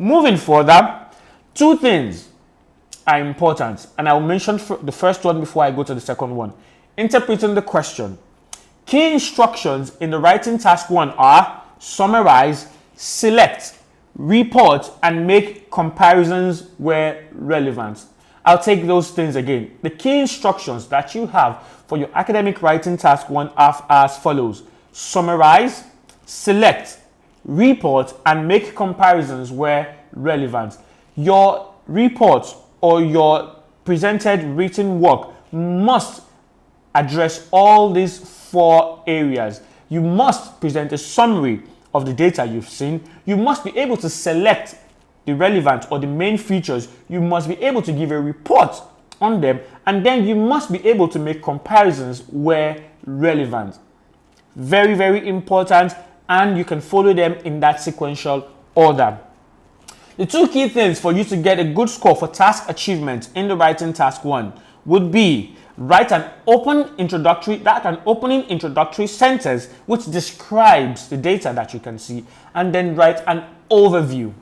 Moving further, two things are important, and I'll mention the first one before I go to the second one. Interpreting the question. Key instructions in the writing task 1 are summarize, select, report, and make comparisons where relevant. I'll take those things again. The key instructions that you have for your academic writing task 1 are as follows. Summarize, select, report, and make comparisons where relevant. Your report or your presented written work must address all these 4 areas. You must present a summary of the data you've seen. You must be able to select the relevant or the main features. You must be able to give a report on them, and then you must be able to make comparisons where relevant. Very, very important, and you can follow them in that sequential order. The 2 key things for you to get a good score for task achievement in the writing task 1 would be write an opening introductory sentence which describes the data that you can see, and then write an overview.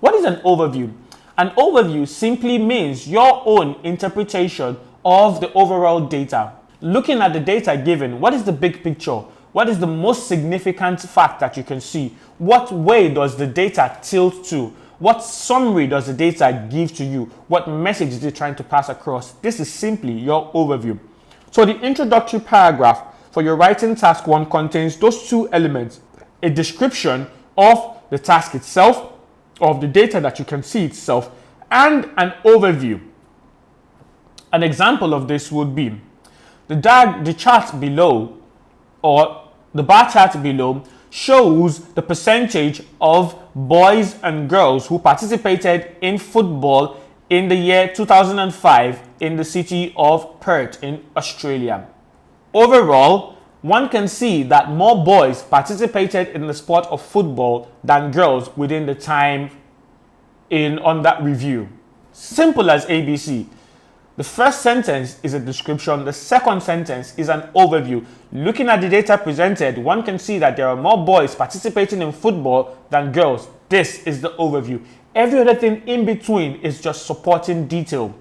What is an overview? An overview simply means your own interpretation of the overall data. Looking at the data given, what is the big picture? What is the most significant fact that you can see? What way does the data tilt to? What summary does the data give to you? What message is it trying to pass across? This is simply your overview. So the introductory paragraph for your writing task 1 contains those 2 elements: a description of the task itself, of the data that you can see itself, and an overview. An example of this would be the chart below, or the bar chart below, shows the percentage of boys and girls who participated in football in the year 2005 in the city of Perth in Australia. Overall, one can see that more boys participated in the sport of football than girls within the time on that review. Simple as ABC. The first sentence is a description. The second sentence is an overview. Looking at the data presented, one can see that there are more boys participating in football than girls. This is the overview. Every other thing in between is just supporting detail.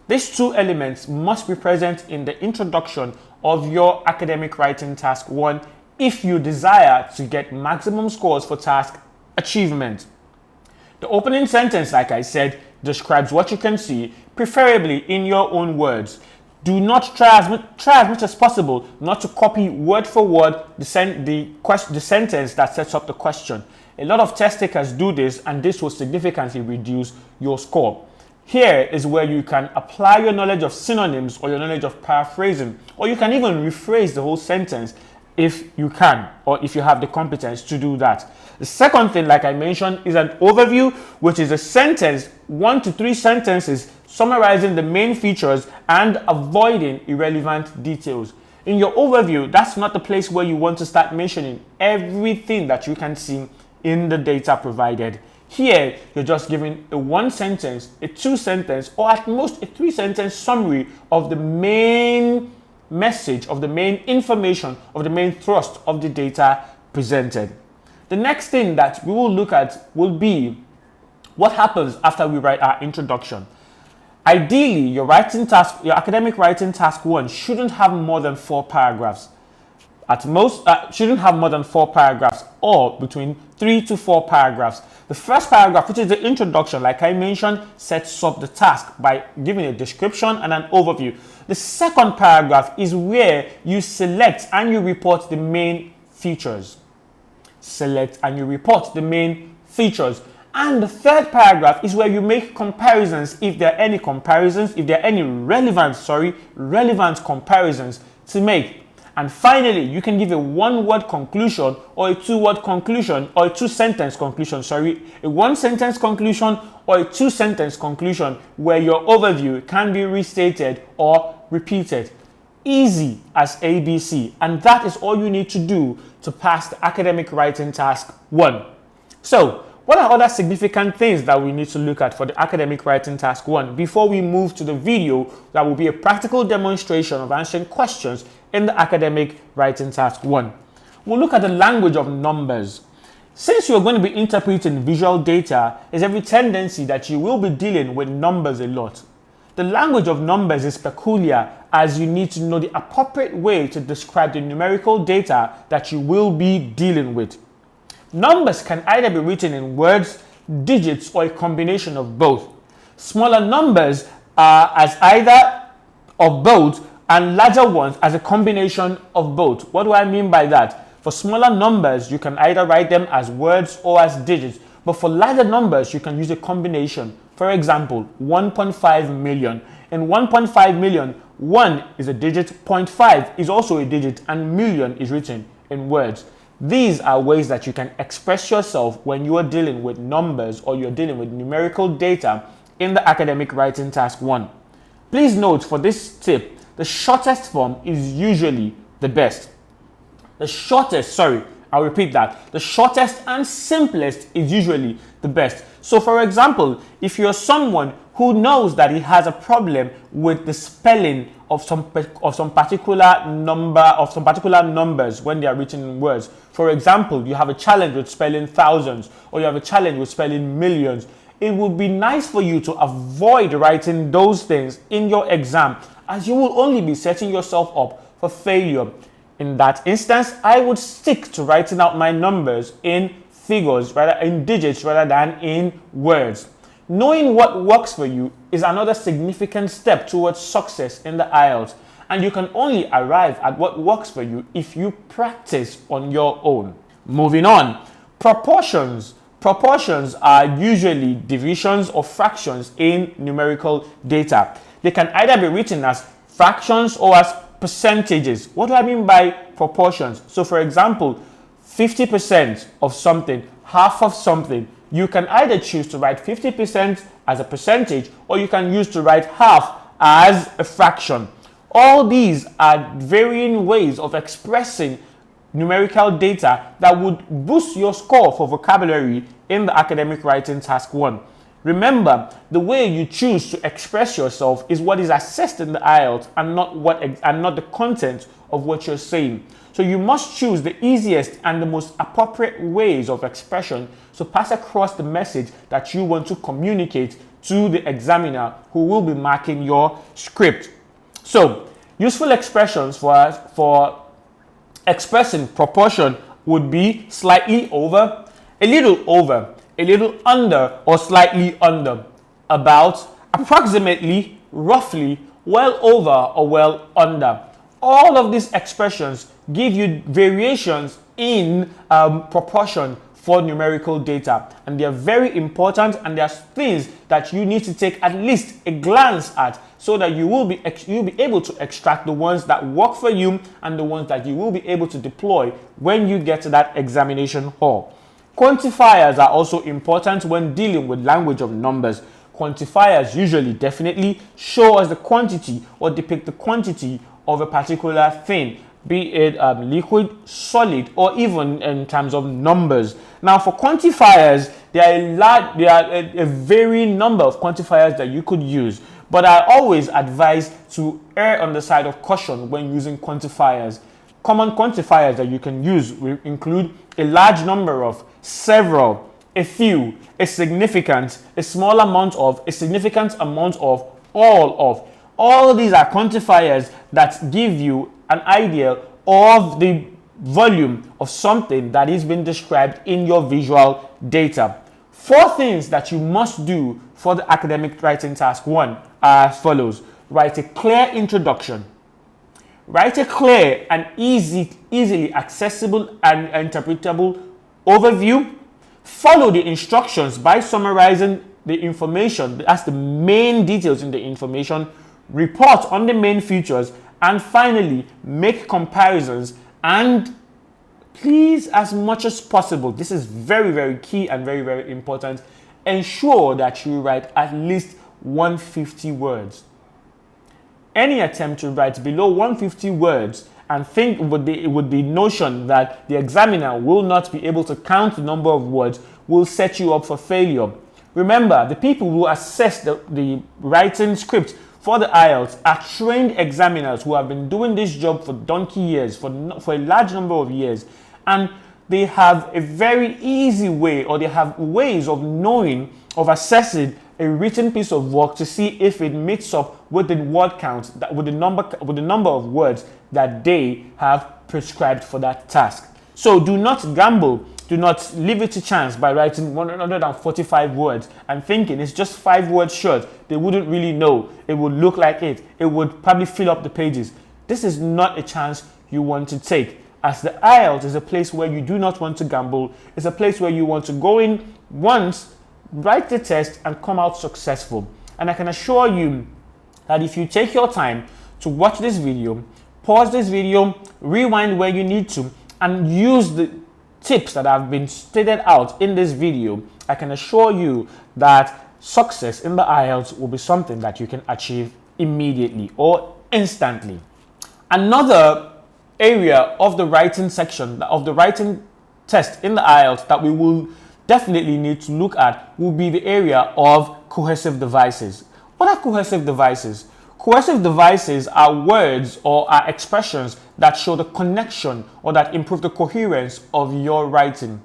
These 2 elements must be present in the introduction of your academic writing task 1 if you desire to get maximum scores for task achievement. The opening sentence, like I said, describes what you can see, preferably in your own words. Do not try as much as possible not to copy word for word the sentence that sets up the question. A lot of test takers do this, and this will significantly reduce your score. Here is where you can apply your knowledge of synonyms or your knowledge of paraphrasing, or you can even rephrase the whole sentence if you can, or if you have the competence to do that. The second thing, like I mentioned, is an overview, which is a sentence, 1 to 3 sentences, summarizing the main features and avoiding irrelevant details. In your overview, that's not the place where you want to start mentioning everything that you can see in the data provided. Here, you're just giving a 1 sentence, a 2 sentence, or at most a 3 sentence summary of the main message, of the main information, of the main thrust of the data presented. The next thing that we will look at will be what happens after we write our introduction. Ideally, your academic writing task 1 shouldn't have more than 4 paragraphs. At most, shouldn't have more than 4 paragraphs, or between 3 to 4 paragraphs. The first paragraph, which is the introduction, like I mentioned, sets up the task by giving a description and an overview. The second paragraph is where you select and you report the main features. Select and you report the main features. And the third paragraph is where you make comparisons, if there are any comparisons, if there are any relevant comparisons to make. And finally, you can give a 1-word conclusion or a 2-word conclusion or a 2-sentence conclusion, a 1-sentence conclusion or a 2-sentence conclusion where your overview can be restated or repeated. Easy as ABC, and that is all you need to do to pass the academic writing task 1. So, what are other significant things that we need to look at for the academic writing task 1 before we move to the video that will be a practical demonstration of answering questions in the academic writing task 1? We'll look at the language of numbers. Since you're going to be interpreting visual data, there's every tendency that you will be dealing with numbers a lot. The language of numbers is peculiar, as you need to know the appropriate way to describe the numerical data that you will be dealing with. Numbers can either be written in words, digits, or a combination of both. Smaller numbers are as either of both, and larger ones as a combination of both. What do I mean by that? For smaller numbers, you can either write them as words or as digits, but for larger numbers, you can use a combination. For example, 1.5 million. In 1.5 million, 1 is a digit, 0.5 is also a digit, and million is written in words. These are ways that you can express yourself when you are dealing with numbers or you're dealing with numerical data in the academic writing task 1. Please note, for this tip, the shortest form is usually the best. I'll repeat that. The shortest and simplest is usually the best. So for example, if you're someone who knows that he has a problem with the spelling of some particular numbers when they are written in words. For example, you have a challenge with spelling thousands, or you have a challenge with spelling millions. It would be nice for you to avoid writing those things in your exam, as you will only be setting yourself up for failure. In that instance, I would stick to writing out my numbers in figures, rather in digits rather than in words. Knowing what works for you is another significant step towards success in the IELTS, and you can only arrive at what works for you if you practice on your own. Moving on, proportions. Proportions are usually divisions or fractions in numerical data. They can either be written as fractions or as percentages. What do I mean by proportions? So for example, 50% of something, half of something, you can either choose to write 50% as a percentage, or you can use to write half as a fraction. All these are varying ways of expressing numerical data that would boost your score for vocabulary in the academic writing task 1. Remember, the way you choose to express yourself is what is assessed in the IELTS, and not the content of what you're saying. So you must choose the easiest and the most appropriate ways of expression to pass across the message that you want to communicate to the examiner who will be marking your script. So useful expressions for expressing proportion would be slightly over, a little under or slightly under, about, approximately, roughly, well over or well under. All of these expressions give you variations in proportion for numerical data, and they are very important, and they are things that you need to take at least a glance at, so that you'll be able to extract the ones that work for you and the ones that you will be able to deploy when you get to that examination hall. Quantifiers are also important when dealing with language of numbers. Quantifiers usually definitely show us the quantity or depict the quantity of a particular thing, be it liquid, solid, or even in terms of numbers. Now for quantifiers, there are a varying number of quantifiers that you could use, but I always advise to err on the side of caution when using quantifiers. Common quantifiers that you can use will include a large number of, several, a few, a significant, a small amount of, a significant amount of, all of. All these are quantifiers that give you an idea of the volume of something that is being described in your visual data. 4 things that you must do for the academic writing task 1 are as follows. Write a clear introduction. Write a clear and easily accessible and interpretable overview. Follow the instructions by summarizing the information, that's the main details in the information. Report on the main features, and finally make comparisons, and please, as much as possible, this is very, very key and very, very important, ensure that you write at least 150 words. Any attempt to write below 150 words and think with the notion that the examiner will not be able to count the number of words will set you up for failure. Remember, the people who assess the writing script for the IELTS are trained examiners who have been doing this job for donkey years, for a large number of years. And they have a very easy way, or they have ways of knowing, of assessing a written piece of work to see if it meets up with the word count, with the number of words that they have prescribed for that task. So do not gamble. Do not leave it to chance by writing 145 words and thinking it's just 5 words short. They wouldn't really know. It would look like it. It would probably fill up the pages. This is not a chance you want to take, as the IELTS is a place where you do not want to gamble. It's a place where you want to go in once, write the test, and come out successful. And I can assure you that if you take your time to watch this video, pause this video, rewind where you need to, and use the tips that have been stated out in this video, I can assure you that success in the IELTS will be something that you can achieve immediately or instantly. Another area of the writing section, of the writing test in the IELTS, that we will definitely need to look at will be the area of cohesive devices. What are cohesive devices? Cohesive devices are words or are expressions that show the connection or that improve the coherence of your writing.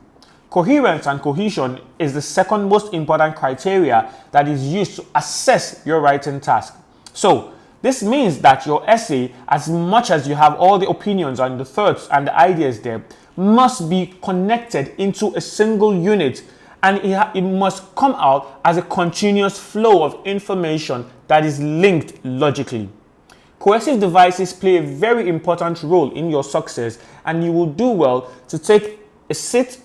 Coherence and cohesion is the second most important criteria that is used to assess your writing task. So this means that your essay, as much as you have all the opinions and the thoughts and the ideas there, must be connected into a single unit, and it must come out as a continuous flow of information that is linked logically. Cohesive devices play a very important role in your success, and you will do well to take a sit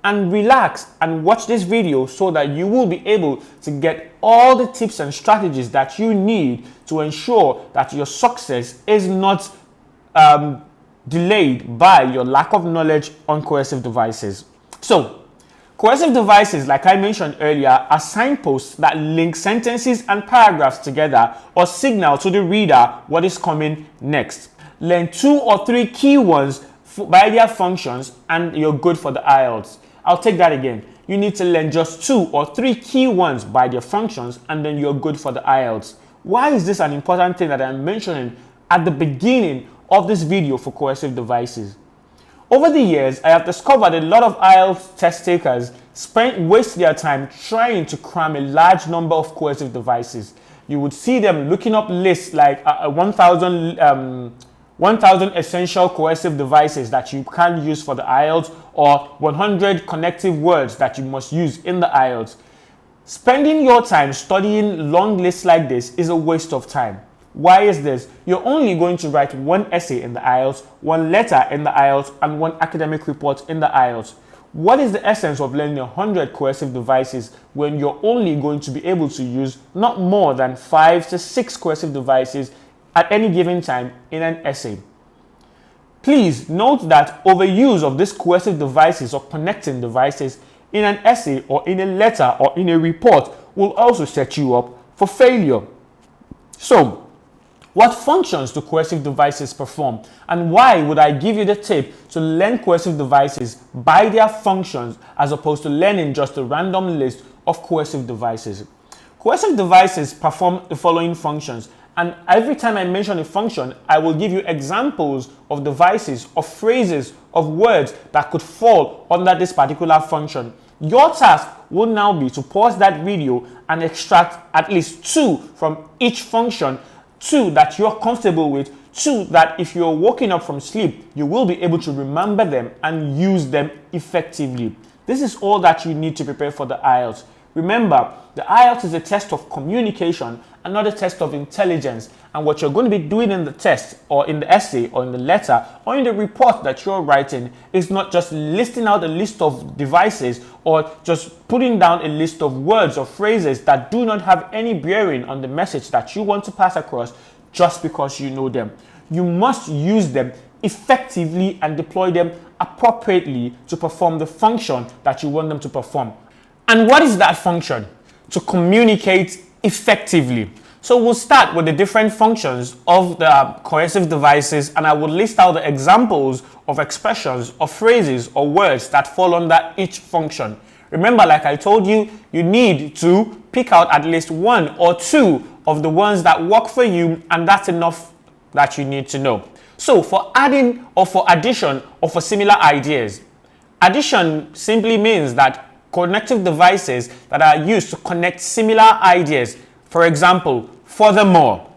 and relax and watch this video so that you will be able to get all the tips and strategies that you need to ensure that your success is not delayed by your lack of knowledge on cohesive devices. So, cohesive devices, like I mentioned earlier, are signposts that link sentences and paragraphs together or signal to the reader what is coming next. Learn 2 or 3 key ones by their functions and you're good for the IELTS. I'll take that again. You need to learn just 2 or 3 key ones by their functions and then you're good for the IELTS. Why is this an important thing that I'm mentioning at the beginning of this video for cohesive devices? Over the years, I have discovered a lot of IELTS test takers waste their time trying to cram a large number of cohesive devices. You would see them looking up lists like 1,000 essential cohesive devices that you can use for the IELTS, or 100 connective words that you must use in the IELTS. Spending your time studying long lists like this is a waste of time. Why is this? You're only going to write 1 essay in the IELTS, 1 letter in the IELTS, and 1 academic report in the IELTS. What is the essence of learning 100 cohesive devices when you're only going to be able to use not more than 5 to 6 cohesive devices at any given time in an essay? Please note that overuse of these cohesive devices or connecting devices in an essay or in a letter or in a report will also set you up for failure. So, what functions do cohesive devices perform, and why would I give you the tip to learn cohesive devices by their functions as opposed to learning just a random list of cohesive devices? Cohesive devices perform the following functions, and every time I mention a function, I will give you examples of devices, of phrases, of words that could fall under this particular function. Your task will now be to pause that video and extract at least 2 from each function, 2 that you're comfortable with, 2 that if you're waking up from sleep, you will be able to remember them and use them effectively. This is all that you need to prepare for the IELTS. Remember, the IELTS is a test of communication and not a test of intelligence. And what you're going to be doing in the test or in the essay or in the letter or in the report that you're writing is not just listing out a list of devices or just putting down a list of words or phrases that do not have any bearing on the message that you want to pass across just because you know them. You must use them effectively and deploy them appropriately to perform the function that you want them to perform. And what is that function? To communicate effectively. So we'll start with the different functions of the cohesive devices, and I will list out the examples of expressions or phrases or words that fall under each function. Remember, like I told you, you need to pick out at least 1 or 2 of the ones that work for you, and that's enough that you need to know. So for adding or for addition or for similar ideas, Addition simply means that connective devices that are used to connect similar ideas. For example, furthermore,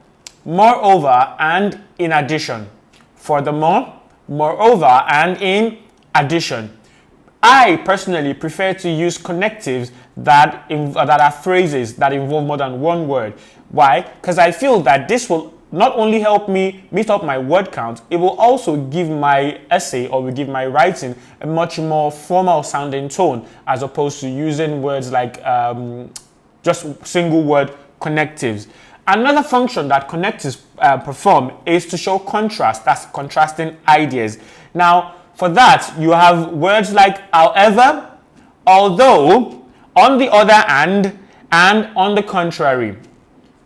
moreover, and in addition. Furthermore, moreover, and in addition. I personally prefer to use connectives that are phrases that involve more than one word. Why? Because I feel that this will not only help me meet up my word count, it will also give my essay or will give my writing a much more formal sounding tone, as opposed to using words like just single word connectives. Another function that connectives perform is to show contrast. That's contrasting ideas. Now, for that, you have words like however, although, on the other hand, and on the contrary.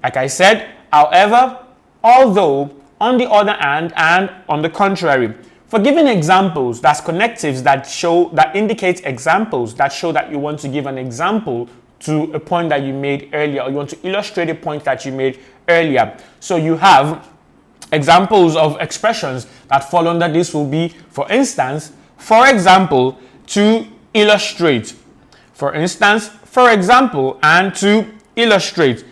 Like I said, however, although, on the other hand, and on the contrary. For giving examples, that's connectives that indicate examples that show that you want to give an example to a point that you made earlier, or you want to illustrate a point that you made earlier. So you have examples of expressions that fall under this will be, for instance, for example, to illustrate. For instance, for example, and to illustrate.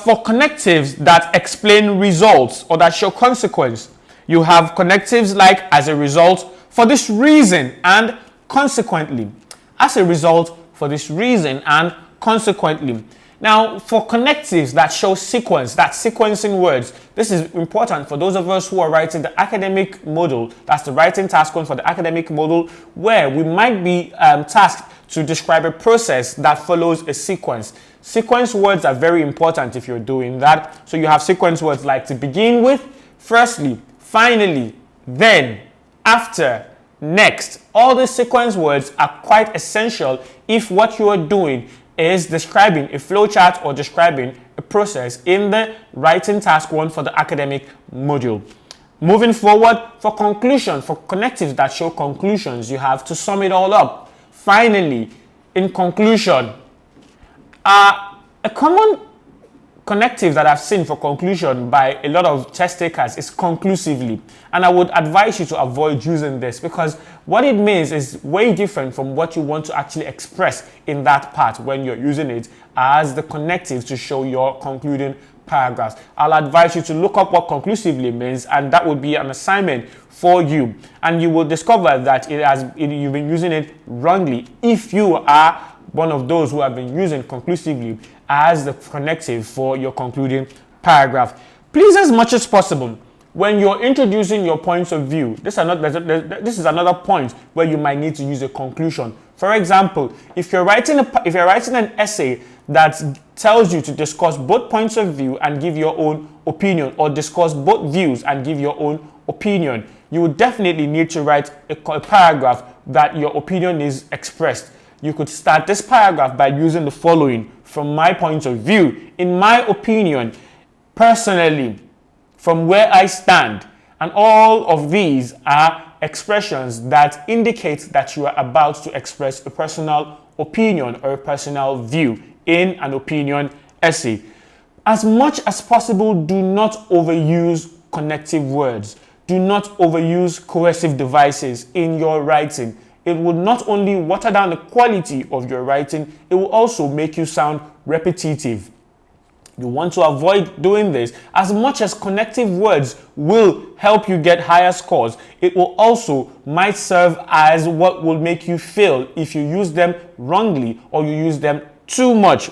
For connectives that explain results or that show consequence, you have connectives like as a result, for this reason, and consequently. As a result, for this reason, and consequently. Now, for connectives that show sequence, that's sequencing words, this is important for those of us who are writing the academic module. That's the writing task one for the academic module, where we might be tasked to describe a process that follows a sequence. Sequence words are very important if you're doing that. So you have sequence words like to begin with, firstly, finally, then, after, next. All these sequence words are quite essential if what you are doing is describing a flowchart or describing a process in the writing task one for the academic module. Moving forward, for conclusion, for connectives that show conclusions, you have to sum it all up. Finally, in conclusion, a common connective that I've seen for conclusion by a lot of test takers is conclusively, and I would advise you to avoid using this because what it means is way different from what you want to actually express in that part when you're using it as the connective to show your concluding paragraphs. I'll advise you to look up what conclusively means, and that would be an assignment for you, and you will discover that you've been using it wrongly if you are one of those who have been using conclusively as the connective for your concluding paragraph. Please, as much as possible, when you're introducing your points of view, this is another point where you might need to use a conclusion. For example, if you're writing an essay that tells you to discuss both points of view and give your own opinion, or discuss both views and give your own opinion, you would definitely need to write a paragraph that your opinion is expressed. You could start this paragraph by using the following: from my point of view, in my opinion, personally, from where I stand. And all of these are expressions that indicate that you are about to express a personal opinion or a personal view in an opinion essay. As much as possible, do not overuse connective words. Do not overuse coercive devices in your writing. It will not only water down the quality of your writing, it will also make you sound repetitive. You want to avoid doing this. As much as connective words will help you get higher scores, it will also might serve as what will make you fail if you use them wrongly or you use them too much